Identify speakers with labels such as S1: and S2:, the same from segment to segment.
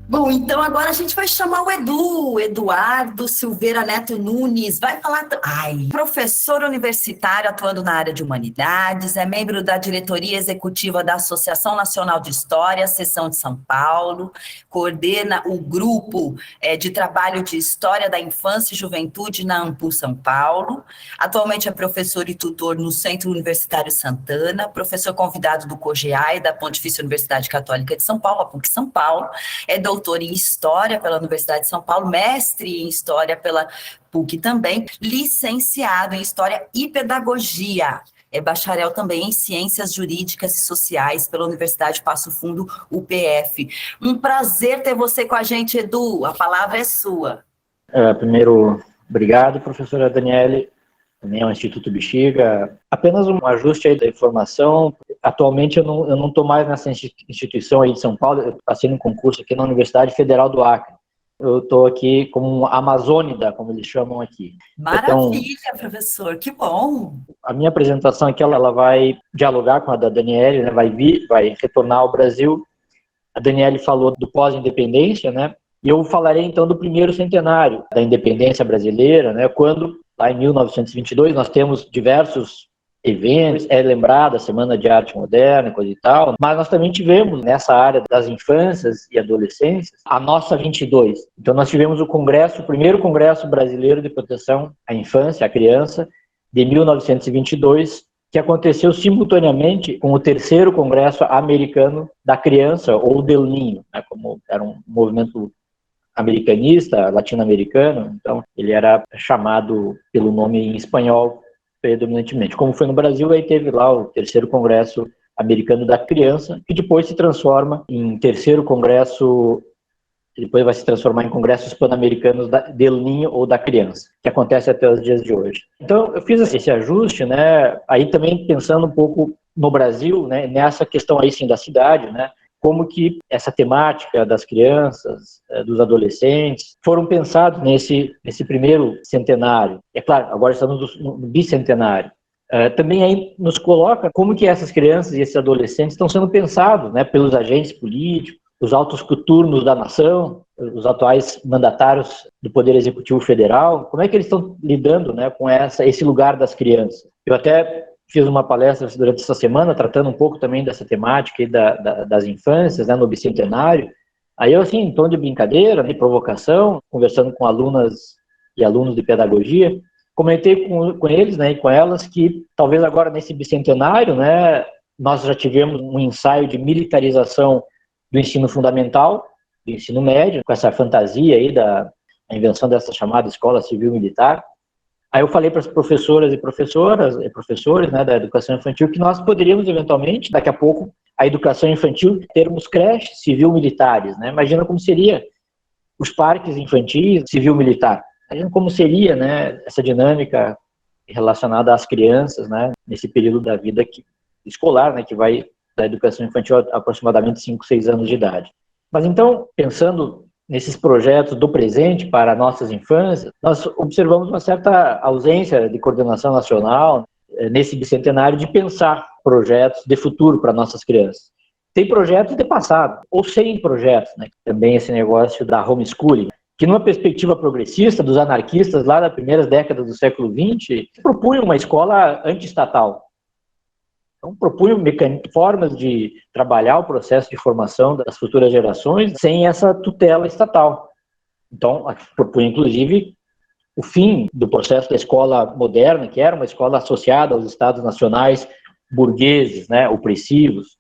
S1: Bom, então agora a gente vai chamar o Eduardo Silveira Neto Nunes, vai falar, professor universitário atuando na área de humanidades, é membro da diretoria executiva da Associação Nacional de História, seção de São Paulo, coordena o grupo de trabalho de História da Infância e Juventude na AMPU São Paulo, atualmente é professor e tutor no Centro Universitário Santana, professor convidado do COGEA e da Pontifícia Universidade Católica de São Paulo, a PUC São Paulo, é doutor em História pela Universidade de São Paulo, mestre em História pela PUC também, licenciado em História e Pedagogia. É bacharel também em Ciências Jurídicas e Sociais pela Universidade Passo Fundo, UPF. Um prazer ter você com a gente, Edu. A palavra é sua.
S2: Primeiro, obrigado, professora Daniele. Também é o Instituto Bexiga. Apenas um ajuste aí da informação. Atualmente eu não estou mais nessa instituição aí de São Paulo. Eu passei num concurso aqui na Universidade Federal do Acre. Eu estou aqui como um amazônida, como eles chamam aqui.
S1: Maravilha, então, professor, que bom!
S2: A minha apresentação aqui ela vai dialogar com a da Daniele, né? Vai retornar ao Brasil. A Daniele falou do pós-independência, né? E eu falarei então do primeiro centenário da independência brasileira, né? Quando, lá em 1922, nós temos diversos eventos, é lembrada a Semana de Arte Moderna, coisa e tal, mas nós também tivemos nessa área das infâncias e adolescências a nossa 22. Então nós tivemos o primeiro Congresso Brasileiro de Proteção à Infância, à Criança, de 1922, que aconteceu simultaneamente com o terceiro Congresso Americano da Criança, ou Del Niño, né, como era um movimento americanista, latino-americano, então ele era chamado pelo nome em espanhol predominantemente. Como foi no Brasil, aí teve lá o terceiro Congresso Americano da Criança, que depois se transforma em terceiro Congresso, depois vai se transformar em Congressos Pan-Americanos Del Niño ou da Criança, que acontece até os dias de hoje. Então, eu fiz esse ajuste, né, aí também pensando um pouco no Brasil, né, nessa questão aí sim da cidade, né, como que essa temática das crianças, dos adolescentes, foram pensados nesse primeiro centenário. É claro, agora estamos no bicentenário. Também aí nos coloca como que essas crianças e esses adolescentes estão sendo pensados, né, pelos agentes políticos, os altos coturnos da nação, os atuais mandatários do Poder Executivo Federal, como é que eles estão lidando, né, com esse lugar das crianças. Eu até fiz uma palestra durante essa semana, tratando um pouco também dessa temática aí das infâncias, né, no bicentenário. Aí eu, assim, em tom de brincadeira, de provocação, conversando com alunas e alunos de pedagogia, comentei com eles, né, e com elas, que talvez agora nesse bicentenário, né, nós já tivemos um ensaio de militarização do ensino fundamental, do ensino médio, com essa fantasia aí da invenção dessa chamada escola civil-militar. Aí eu falei para as professoras e professores, né, da educação infantil que nós poderíamos eventualmente, daqui a pouco, a educação infantil, termos creches civil-militares, né? Imagina como seria os parques infantis civil-militar. Imagina como seria, né, essa dinâmica relacionada às crianças, né, nesse período da vida escolar, né, que vai da educação infantil a aproximadamente 5, 6 anos de idade. Mas então, pensando nesses projetos do presente para nossas infâncias, nós observamos uma certa ausência de coordenação nacional nesse bicentenário de pensar projetos de futuro para nossas crianças. Tem projetos de passado, ou sem projetos, né? Também esse negócio da homeschooling, que numa perspectiva progressista dos anarquistas lá das primeiras décadas do século XX, propunha uma escola anti-estatal. Então, propunham formas de trabalhar o processo de formação das futuras gerações sem essa tutela estatal. Então, propunha, inclusive, o fim do processo da escola moderna, que era uma escola associada aos estados nacionais burgueses, né, opressivos.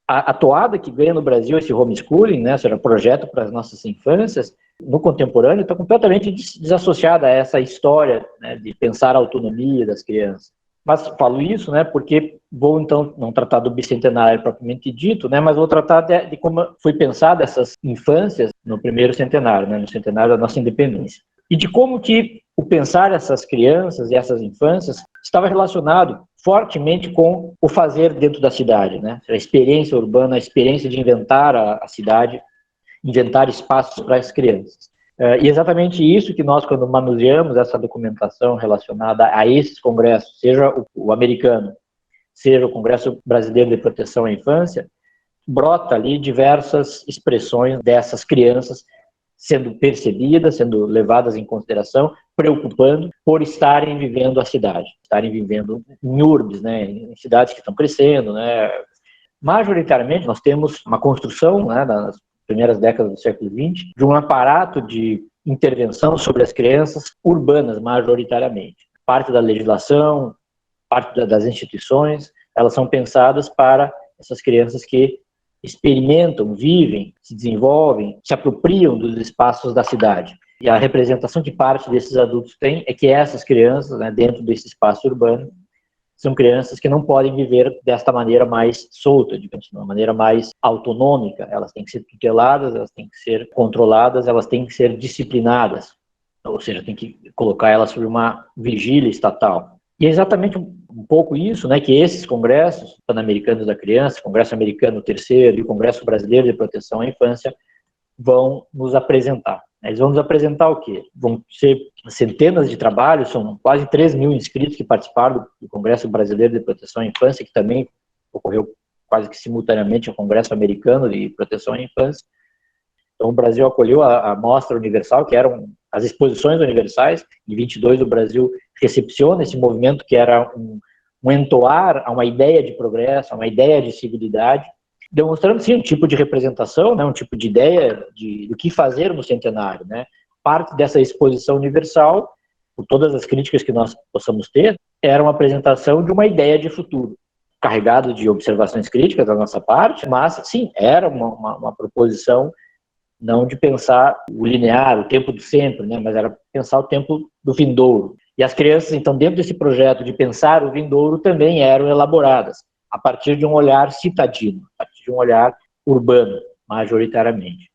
S2: A toada que ganha no Brasil esse homeschooling, né, ou seja, projeto para as nossas infâncias, no contemporâneo, está completamente desassociada a essa história, né, de pensar a autonomia das crianças. Mas falo isso, né, porque vou então não tratar do bicentenário propriamente dito, né, mas vou tratar de como foi pensada essas infâncias no primeiro centenário, né, no centenário da nossa independência. E de como que o pensar essas crianças e essas infâncias estava relacionado fortemente com o fazer dentro da cidade, né, a experiência urbana, a experiência de inventar a cidade, inventar espaços para as crianças. E exatamente isso que nós, quando manuseamos essa documentação relacionada a esses congressos, seja o americano, seja o Congresso Brasileiro de Proteção à Infância, brota ali diversas expressões dessas crianças sendo percebidas, sendo levadas em consideração, preocupando por estarem vivendo a cidade, estarem vivendo em urbes, né, em cidades que estão crescendo, né. Majoritariamente, nós temos uma construção, né, nas primeiras décadas do século XX, de um aparato de intervenção sobre as crianças urbanas, majoritariamente. Parte da legislação, parte das instituições, elas são pensadas para essas crianças que experimentam, vivem, se desenvolvem, se apropriam dos espaços da cidade. E a representação que parte desses adultos tem é que essas crianças, né, dentro desse espaço urbano, são crianças que não podem viver desta maneira mais solta, digamos, de uma maneira mais autonômica. Elas têm que ser tuteladas, elas têm que ser controladas, elas têm que ser disciplinadas. Ou seja, tem que colocar elas sob uma vigília estatal. E é exatamente um pouco isso, né, que esses congressos pan-americanos da criança, Congresso Americano III e o Congresso Brasileiro de Proteção à Infância vão nos apresentar. Eles vão nos apresentar o quê? Vão ser centenas de trabalhos, são quase 3 mil inscritos que participaram do Congresso Brasileiro de Proteção à Infância, que também ocorreu quase que simultaneamente ao Congresso Americano de Proteção à Infância. Então, o Brasil acolheu a Mostra Universal, que eram as exposições universais. Em 22, o Brasil recepciona esse movimento que era um entoar a uma ideia de progresso, a uma ideia de civilidade, demonstrando, sim, um tipo de representação, né, um tipo de ideia do que fazer no centenário, né. Parte dessa exposição universal, por todas as críticas que nós possamos ter, era uma apresentação de uma ideia de futuro, carregado de observações críticas da nossa parte, mas, sim, era uma proposição não de pensar o linear, o tempo do sempre, né, mas era pensar o tempo do vindouro. E as crianças, então, dentro desse projeto de pensar o vindouro, também eram elaboradas a partir de um olhar citadino, a partir de um olhar urbano, majoritariamente.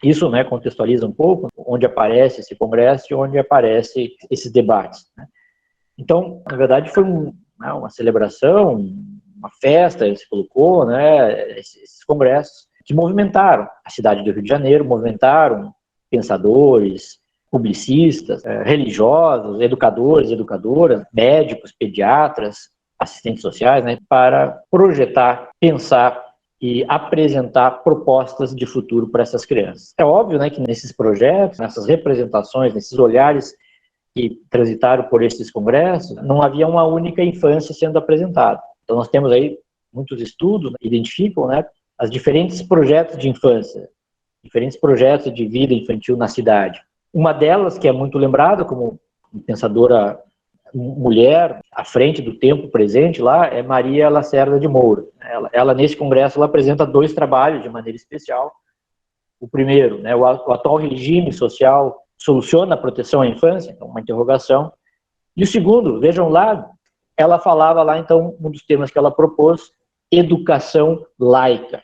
S2: Isso, né, contextualiza um pouco onde aparece esse congresso e onde aparecem esses debates, né. Então, na verdade, foi uma celebração, uma festa, se colocou, né, esses congressos que movimentaram a cidade do Rio de Janeiro, movimentaram pensadores, publicistas, religiosos, educadores, educadoras, médicos, pediatras, assistentes sociais, né, para projetar, pensar e apresentar propostas de futuro para essas crianças. É óbvio, né, que nesses projetos, nessas representações, nesses olhares que transitaram por esses congressos, não havia uma única infância sendo apresentada. Então nós temos aí muitos estudos que identificam, né, os diferentes projetos de infância, diferentes projetos de vida infantil na cidade. Uma delas, que é muito lembrada como pensadora mulher à frente do tempo presente lá, é Maria Lacerda de Moura. Ela nesse congresso, ela apresenta 2 trabalhos de maneira especial. O primeiro, né, o atual regime social soluciona a proteção à infância, então uma interrogação. E o segundo, vejam lá, ela falava lá, então, um dos temas que ela propôs, educação laica.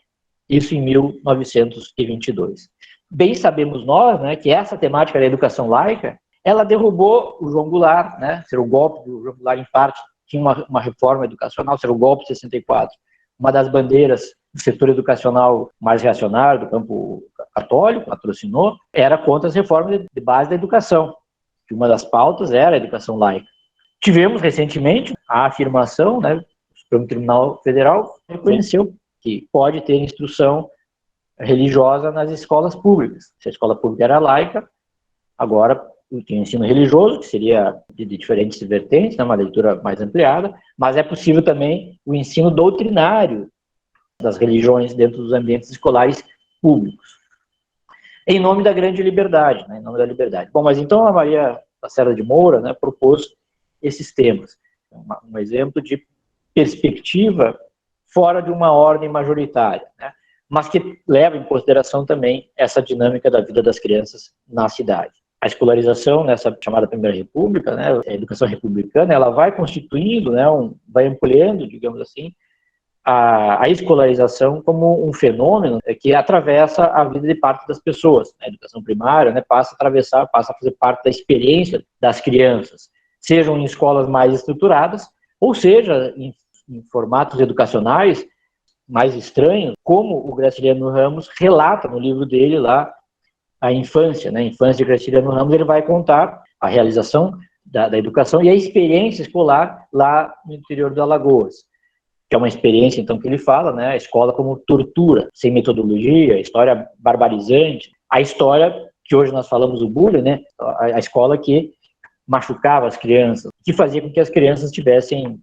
S2: Isso em 1922. Bem sabemos nós, né, que essa temática da educação laica, ela derrubou o João Goulart, né, ser o golpe do João Goulart, em parte, tinha uma reforma educacional, ser o golpe de 64. Uma das bandeiras do setor educacional mais reacionário, do campo católico, patrocinou, era contra as reformas de base da educação, que uma das pautas era a educação laica. Tivemos, recentemente, a afirmação, né, o Supremo Tribunal Federal reconheceu que pode ter instrução religiosa nas escolas públicas. Se a escola pública era laica, agora tem o ensino religioso, que seria de diferentes vertentes, né, uma leitura mais ampliada, mas é possível também o ensino doutrinário das religiões dentro dos ambientes escolares públicos, em nome da grande liberdade, né, em nome da liberdade. Bom, mas então a Maria Lacerda de Moura, né, propôs esses temas. Um exemplo de perspectiva fora de uma ordem majoritária, né, mas que leva em consideração também essa dinâmica da vida das crianças na cidade. A escolarização nessa chamada Primeira República, né, a educação republicana, ela vai constituindo, né, vai ampliando, digamos assim, a escolarização como um fenômeno que atravessa a vida de parte das pessoas. A educação primária, né, passa a fazer parte da experiência das crianças, sejam em escolas mais estruturadas, ou seja, em formatos educacionais mais estranhos, como o Graciliano Ramos relata no livro dele lá, a infância, né? A infância de Graciliano Ramos, ele vai contar a realização da educação e a experiência escolar lá no interior de Alagoas. que é uma experiência, então, que ele fala, né? A escola como tortura, sem metodologia, história barbarizante, a história que hoje nós falamos do bullying, né? A escola que machucava as crianças, que fazia com que as crianças tivessem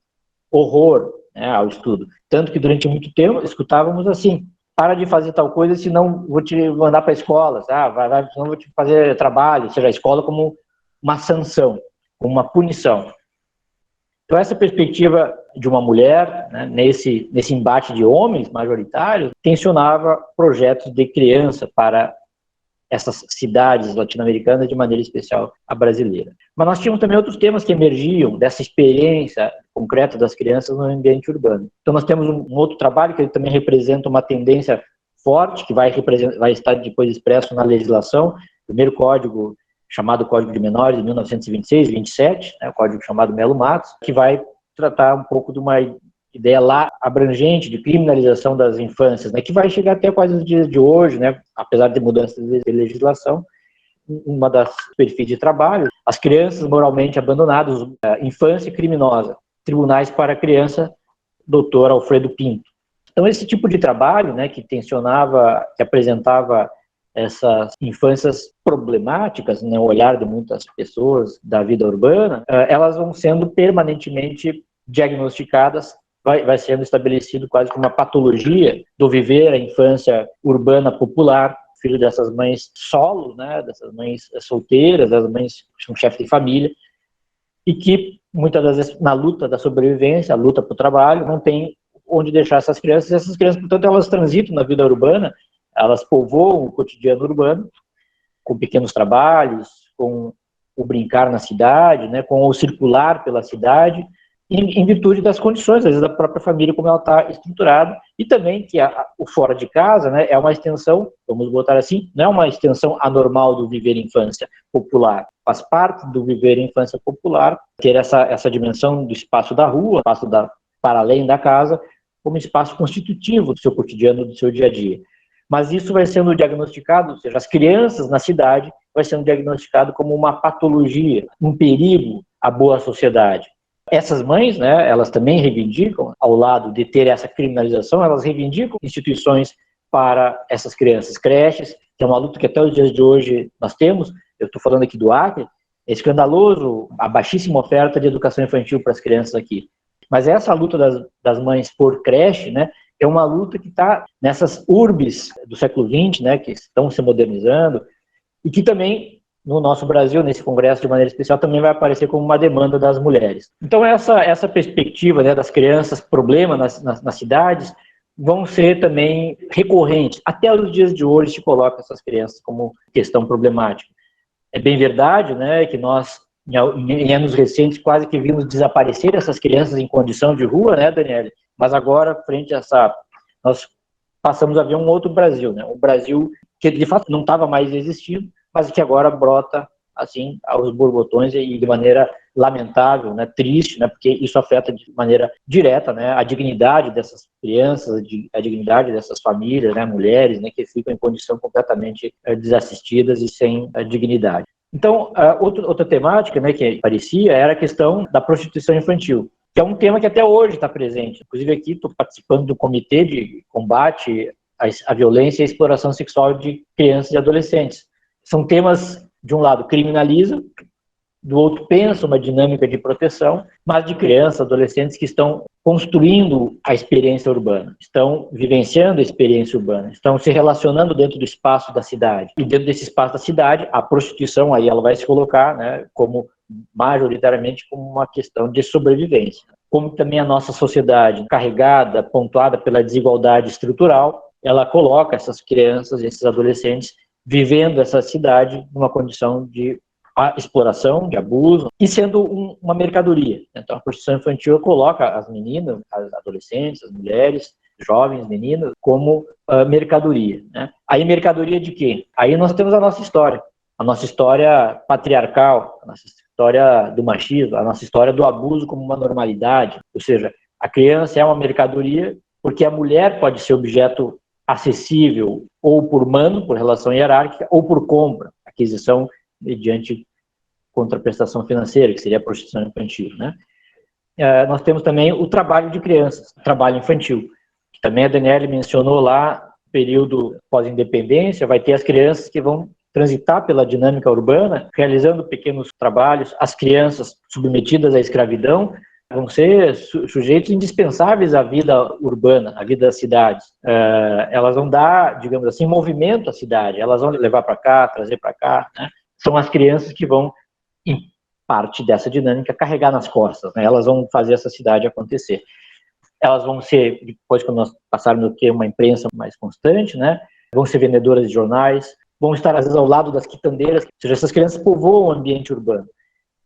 S2: horror, né, ao estudo. Tanto que durante muito tempo escutávamos assim: para de fazer tal coisa, senão vou te mandar para a escola, senão vou te fazer trabalho, ou seja, a escola como uma sanção, como uma punição. Então, essa perspectiva de uma mulher, né, nesse embate de homens majoritários, tensionava projetos de criança para essas cidades latino-americanas, de maneira especial a brasileira. Mas nós tínhamos também outros temas que emergiam dessa experiência concreta das crianças no ambiente urbano. Então nós temos um outro trabalho que ele também representa uma tendência forte, que vai estar depois expresso na legislação, o primeiro código, chamado Código de Menores, de 1926-27, né, o código chamado Melo Matos, que vai tratar um pouco de uma ideia lá abrangente de criminalização das infâncias, né, que vai chegar até quase os dias de hoje, né, apesar de mudanças de legislação. Uma das perfis de trabalho, as crianças moralmente abandonadas, infância criminosa, tribunais para a criança, Dr. Alfredo Pinto. Então, esse tipo de trabalho, né, que tensionava, que apresentava essas infâncias problemáticas, né, o olhar de muitas pessoas da vida urbana, elas vão sendo permanentemente diagnosticadas, vai sendo estabelecido quase como uma patologia do viver a infância urbana popular, filho dessas mães solo, né, dessas mães solteiras, das mães que são chefes de família, e que muitas das vezes na luta da sobrevivência, a luta para o trabalho, não tem onde deixar essas crianças. Essas crianças, portanto, elas transitam na vida urbana, elas povoam o cotidiano urbano, com pequenos trabalhos, com o brincar na cidade, né, com o circular pela cidade, em virtude das condições, às vezes, da própria família, como ela está estruturada, e também que o fora de casa, né, é uma extensão, vamos botar assim, não é uma extensão anormal do viver infância popular, faz parte do viver infância popular, ter essa dimensão do espaço da rua, espaço para além da casa, como espaço constitutivo do seu cotidiano, do seu dia a dia. Mas isso vai sendo diagnosticado, ou seja, as crianças na cidade vai sendo diagnosticado como uma patologia, um perigo à boa sociedade. Essas mães, né, elas também reivindicam, ao lado de ter essa criminalização, elas reivindicam instituições para essas crianças, creches, que é uma luta que até os dias de hoje nós temos. Eu estou falando aqui do Acre, é escandaloso a baixíssima oferta de educação infantil para as crianças aqui. Mas essa luta das mães por creche, né, é uma luta que está nessas urbes do século XX, né, que estão se modernizando, e que também, no nosso Brasil, nesse congresso de maneira especial, também vai aparecer como uma demanda das mulheres. Então, essa perspectiva, né, das crianças, problema nas cidades, vão ser também recorrentes. Até os dias de hoje se coloca essas crianças como questão problemática. É bem verdade, né, que nós, em anos recentes, quase que vimos desaparecer essas crianças em condição de rua, né, Daniela? Mas agora, frente a nós passamos a ver um outro Brasil, né? Um Brasil que, de fato, não estava mais existindo, mas que agora brota, assim, aos borbotões e de maneira lamentável, né, triste, né, porque isso afeta de maneira direta, né, a dignidade dessas crianças, a dignidade dessas famílias, né, mulheres, né, que ficam em condição completamente desassistidas e sem dignidade. Então, outra temática, né, que aparecia era a questão da prostituição infantil, que é um tema que até hoje está presente. Inclusive aqui estou participando do Comitê de Combate à Violência e à Exploração Sexual de Crianças e Adolescentes. São temas, de um lado, criminaliza, do outro, pensa uma dinâmica de proteção, mas de crianças, adolescentes que estão construindo a experiência urbana, estão vivenciando a experiência urbana, estão se relacionando dentro do espaço da cidade. E dentro desse espaço da cidade, a prostituição, aí ela vai se colocar, né, como majoritariamente como uma questão de sobrevivência. Como também a nossa sociedade, carregada, pontuada pela desigualdade estrutural, ela coloca essas crianças, esses adolescentes, vivendo essa cidade numa condição de exploração, de abuso, e sendo uma mercadoria. Então, a prostituição infantil coloca as meninas, as adolescentes, as mulheres, jovens, meninas, como mercadoria, né? Aí, mercadoria de quê? Aí nós temos a nossa história patriarcal, a nossa história do machismo, a nossa história do abuso como uma normalidade. Ou seja, a criança é uma mercadoria porque a mulher pode ser objeto acessível ou por mando, por relação hierárquica, ou por compra, aquisição mediante contraprestação financeira, que seria a prostituição infantil, né? nós temos também o trabalho de crianças, o trabalho infantil, que também a Daniele mencionou lá, período pós-independência, vai ter as crianças que vão transitar pela dinâmica urbana, realizando pequenos trabalhos. As crianças submetidas à escravidão vão ser sujeitos indispensáveis à vida urbana, à vida das cidades. Elas vão dar, digamos assim, movimento à cidade, elas vão levar para cá, trazer para cá, né? São as crianças que vão, em parte dessa dinâmica, carregar nas costas, né? Elas vão fazer essa cidade acontecer. Elas vão ser, depois que nós passarmos a ter uma imprensa mais constante, né? Vão ser vendedoras de jornais, vão estar, às vezes, ao lado das quitandeiras, ou seja, essas crianças povoam o ambiente urbano.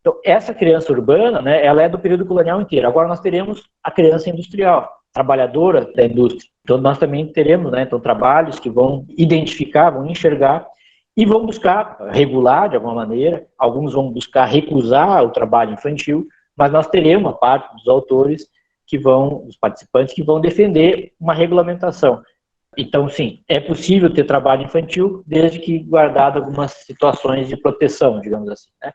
S2: Então, essa criança urbana, né, ela é do período colonial inteiro. Agora nós teremos a criança industrial, trabalhadora da indústria. Então, nós também teremos, né, então, trabalhos que vão identificar, vão enxergar e vão buscar regular, de alguma maneira. Alguns vão buscar recusar o trabalho infantil, mas nós teremos uma parte dos autores dos participantes que vão defender uma regulamentação. Então, sim, é possível ter trabalho infantil, desde que guardado algumas situações de proteção, digamos assim, né?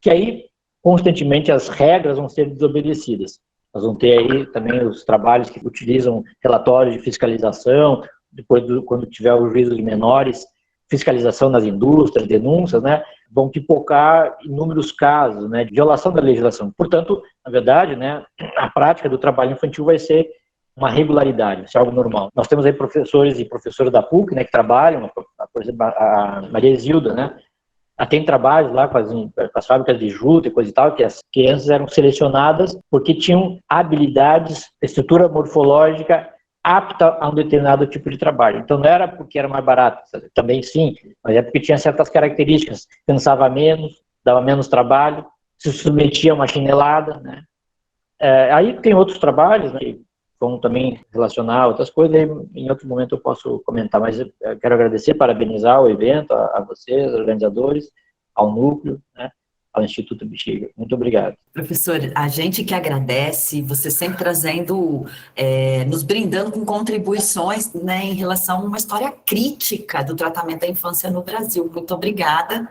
S2: Que aí, constantemente, as regras vão ser desobedecidas. Nós vamos ter aí também os trabalhos que utilizam relatórios de fiscalização, depois, quando tiver o juízo de menores, fiscalização nas indústrias, denúncias, né? Vão pipocar inúmeros casos, né, de violação da legislação. Portanto, na verdade, né, a prática do trabalho infantil vai ser uma regularidade, isso é algo normal. Nós temos aí professores e professoras da PUC, né, que trabalham, por exemplo, a Maria Isilda, né, ela tem trabalhos lá com as fábricas de juta e coisa e tal, que as crianças eram selecionadas porque tinham habilidades, estrutura morfológica apta a um determinado tipo de trabalho. Então, não era porque era mais barato, também sim, mas é porque tinha certas características, cansava menos, dava menos trabalho, se submetia a uma chinelada, né? Aí tem outros trabalhos, né, que vão também relacionar outras coisas, aí em outro momento eu posso comentar, mas eu quero agradecer, parabenizar o evento, a vocês, organizadores, ao núcleo, né, ao Instituto Bexiga. Muito obrigado.
S1: Professor, a gente que agradece, você sempre trazendo, nos brindando com contribuições, né, em relação a uma história crítica do tratamento da infância no Brasil. Muito obrigada.